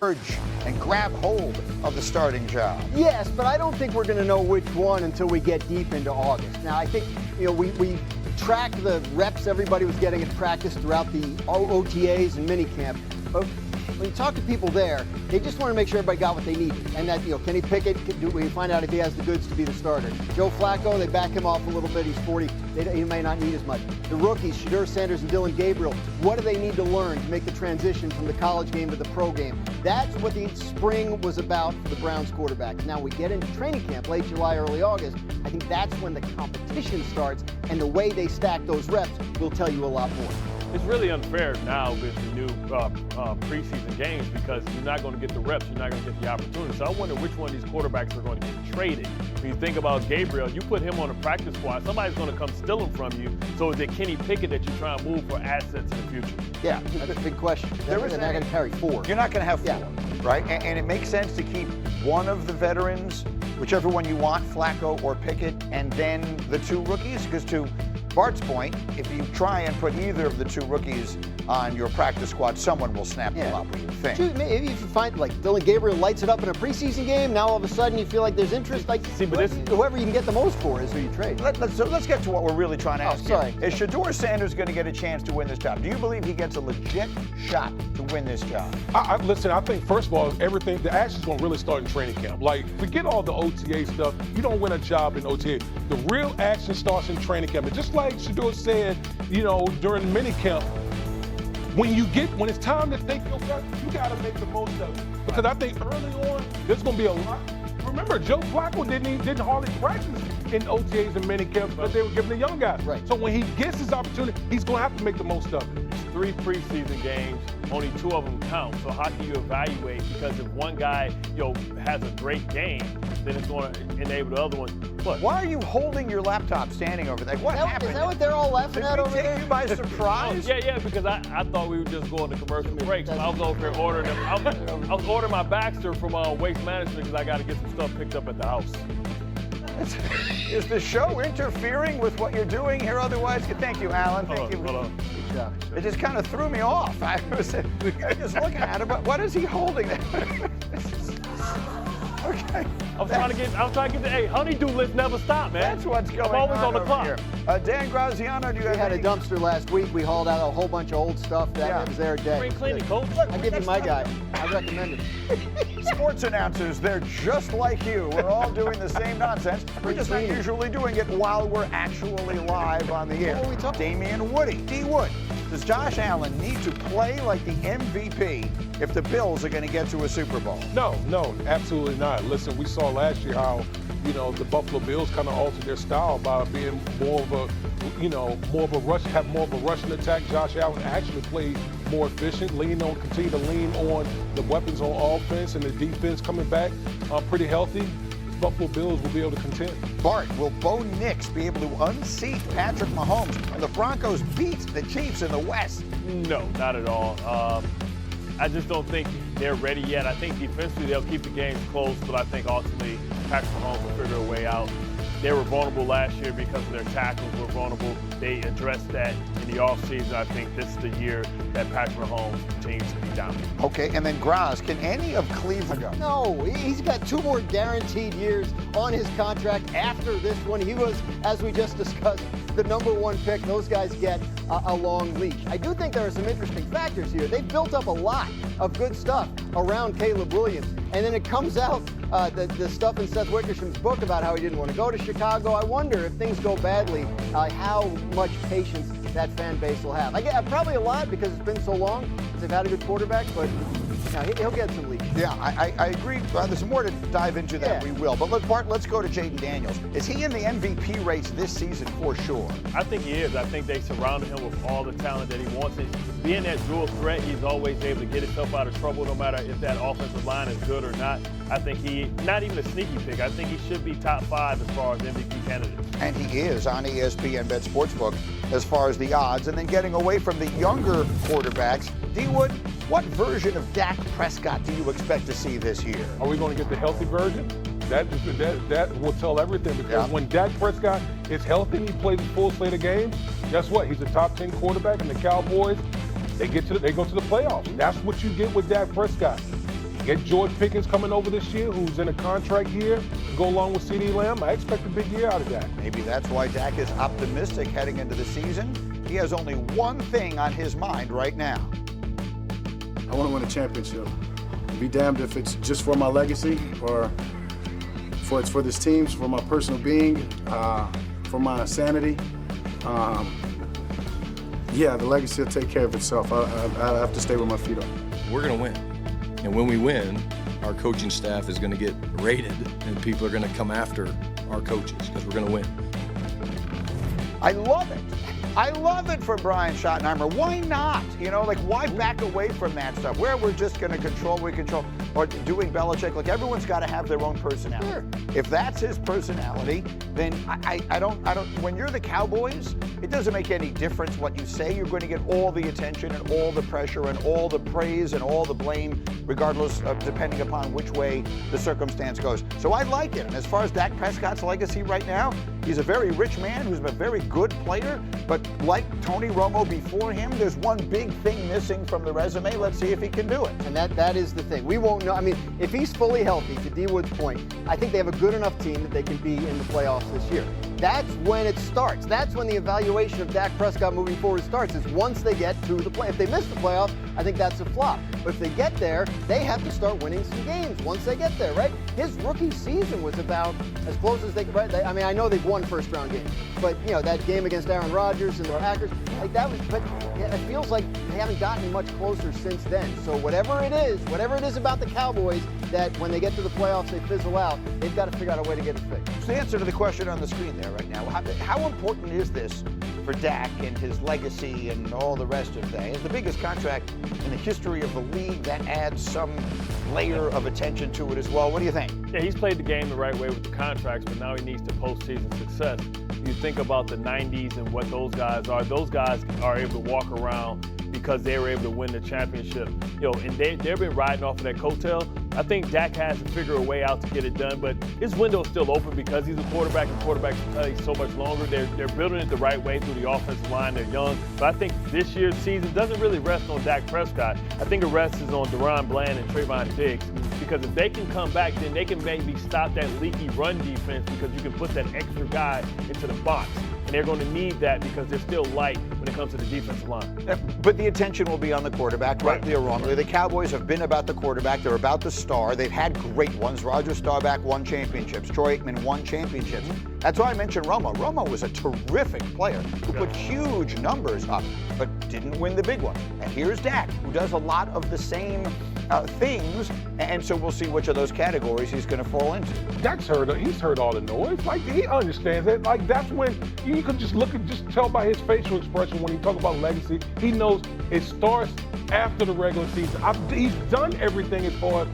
and grab hold of the starting job. Yes, but I don't think we're going to know which one until we get deep into August. Now, I think, we track the reps everybody was getting at practice throughout the OTAs and minicamp. But when you talk to people there, they just want to make sure everybody got what they needed. And that, Kenny Pickett, we find out if he has the goods to be the starter. Joe Flacco, they back him off a little bit. He's 40. He may not need as much. The rookies, SHEDEUR, Sanders, and Dillon Gabriel, what do they need to learn to make the transition from the college game to the pro game? That's what the spring was about for the Browns quarterbacks. Now we get into training camp, late July, early August. I think that's when the competition starts, and the way they stack those reps will tell you a lot more. It's really unfair now with the new preseason games because you're not going to get the reps, you're not going to get the opportunity. So I wonder which one of these quarterbacks are going to get traded. When you think about Gabriel, you put him on a practice squad, somebody's going to come steal him from you. So is it Kenny Pickett that you're trying to move for assets in the future? Yeah, that's a big question. They're not going to carry 4. You're not going to have 4, right? And it makes sense to keep one of the veterans, whichever one you want, Flacco or Pickett, and then the 2 rookies, because to Bart's point, if you try and put either of the 2 rookies on your practice squad, someone will snap them up, we would think. Maybe if you find, Dillon Gabriel lights it up in a preseason game, now all of a sudden you feel like there's interest. Whoever you can get the most for is who you trade. Let's get to what we're really trying to ask sorry. here. Is SHEDEUR Sanders going to get a chance to win this job? Do you believe he gets a legit shot to win this job? Listen, I think, first of all, the action's going to really start in training camp. Forget all the OTA stuff. You don't win a job in OTA. The real action starts in training camp. And just like SHEDEUR said, during minicamp, when it's time to take your shot, you got to make the most of it. Because I think early on, there's going to be a lot. Remember, Joe Flacco didn't hardly practice in OTAs and minicamps because they were giving the young guys. Right. So when he gets his opportunity, he's going to have to make the most of it. 3 preseason games, only 2 of them count. So how can you evaluate? Because if one guy, has a great game, then it's going to enable the other one. What? Why are you holding your laptop standing over there? What happened? Is that what they're all laughing at over there? Did we take you by surprise? Yeah, because I thought we would just go into commercial breaks. So I was over here ordering them. I was ordering my Baxter from Waste Management because I got to get some stuff picked up at the house. Is the show interfering with what you're doing here otherwise? Thank you, Alan. Thank you. Hold on. Good job. It just kind of threw me off. I was just looking at him. What is he holding there? Okay. I was trying to get the, hey, honeydew list never stop, man. That's what's going on. I'm always on the clock. Here. Dan Graziano, do you have We had a dumpster last week. We hauled out a whole bunch of old stuff that was there a day. Spring cleaning, coach. I give you my guy. I recommend it. Sports announcers, they're just like you. We're all doing the same nonsense. We're just not usually doing it while we're actually live on the air. What are we talking? Damian Woody, D. Wood. Does Josh Allen need to play like the MVP if the Bills are going to get to a Super Bowl? No, absolutely not. Listen, we saw last year how, the Buffalo Bills kind of altered their style by being more of a rushing attack. Josh Allen actually played more efficient, continue to lean on the weapons on offense and the defense coming back pretty healthy. Buffalo Bills will be able to contend. Bart, will Bo Nix be able to unseat Patrick Mahomes when the Broncos beat the Chiefs in the West? No, not at all. I just don't think they're ready yet. I think defensively they'll keep the games close, but I think ultimately Patrick Mahomes will figure a way out. They were vulnerable last year because of their tackles were vulnerable. They addressed that in the offseason. I think this is the year that Patrick Mahomes continues to be dominant. Okay, and then Graz, can any of Cleveland go? No, he's got 2 more guaranteed years on his contract after this one. He was, as we just discussed, the #1 pick. Those guys get a long leash. I do think there are some interesting factors here. They've built up a lot of good stuff around Caleb Williams. And then it comes out, the stuff in Seth Wickersham's book about how he didn't want to go to Chicago. I wonder if things go badly, how much patience that fan base will have. I get probably a lot because it's been so long since they've had a good quarterback, but he'll get some leash. Yeah, I agree. There's more to dive into that. We will. But let's go to Jayden Daniels. Is he in the MVP race this season for sure? I think he is. I think they surrounded him with all the talent that he wants. And being that dual threat, he's always able to get himself out of trouble no matter if that offensive line is good or not. I think not even a sneaky pick. I think he should be top 5 as far as MVP candidates. And he is on ESPN Bet Sportsbook as far as the odds. And then getting away from the younger quarterbacks, D. Wood, what version of Dak Prescott do you expect to see this year? Are we going to get the healthy version? That will tell everything because when Dak Prescott is healthy and he plays a full slate of games, guess what? He's a top 10 quarterback, and the Cowboys, they go to the playoffs. That's what you get with Dak Prescott. Get George Pickens coming over this year, who's in a contract year, to go along with CeeDee Lamb. I expect a big year out of Dak. Maybe that's why Dak is optimistic heading into the season. He has only one thing on his mind right now. I want to win a championship. Be damned if it's just for my legacy or it's for this team, for my personal being, for my sanity. Yeah, the legacy will take care of itself. I have to stay with my feet on. We're going to win. And when we win, our coaching staff is going to get rated and people are going to come after our coaches because we're going to win. I love it. I love it for Brian Schottenheimer. Why not? You know, like, why back away from that stuff? Where we're just going to control, or doing Belichick. Like, everyone's got to have their own personality. Sure. If that's his personality, then I don't. When you're the Cowboys, it doesn't make any difference what you say. You're going to get all the attention and all the pressure and all the praise and all the blame, regardless of depending upon which way the circumstance goes. So I like it. And as far as Dak Prescott's legacy right now, he's a very rich man who's a very good player, but like Tony Romo before him, there's one big thing missing from the resume. Let's see if he can do it. And that is the thing. We won't know. I mean, if he's fully healthy, to D. Wood's point, I think they have a good enough team that they can be in the playoffs this year. That's when it starts. That's when the evaluation of Dak Prescott moving forward starts, is once they get to the play. If they miss the playoffs, I think that's a flop. But if they get there, they have to start winning some games once they get there, right? His rookie season was about as close as they could. Right? I mean, I know they've won first-round games, but, you know, that game against Aaron Rodgers and the Packers, like that was, but it feels like they haven't gotten much closer since then. So whatever it is about the Cowboys that when they get to the playoffs, they fizzle out, they've got to figure out a way to get it fixed. The answer to the question on the screen there right now, how important is this for Dak and his legacy and all the rest of that? It's the biggest contract in the history of the league. That adds some layer of attention to it as well. What do you think? Yeah, he's played the game the right way with the contracts, but now he needs to postseason success. You think about the 90s and what those guys are. Those guys are able to walk around because they were able to win the championship. You know, and they've been riding off of that coattail. I think Dak has to figure a way out to get it done, but his window is still open because he's a quarterback, and quarterbacks play so much longer. They're building it the right way through the offensive line. They're young. But I think this year's season doesn't really rest on Dak Prescott. I think it rests on Deron Bland and Trayvon Diggs, because if they can come back, then they can maybe stop that leaky run defense, because you can put that extra guy into the box. And they're going to need that because they're still light when it comes to the defensive line. But the attention will be on the quarterback, rightly or wrongly. The Cowboys have been about the quarterback. They're about the star. They've had great ones. Roger Staubach won championships. Troy Aikman won championships. That's why I mentioned Romo. Romo was a terrific player who put huge numbers up, but didn't win the big one. And here's Dak, who does a lot of the same things, and so we'll see which of those categories he's going to fall into. Dak's heard. He's heard all the noise. Like, he understands it. Like, that's when you can just tell by his facial expression when he talk about legacy. He knows it starts after the regular season. He's done everything as far as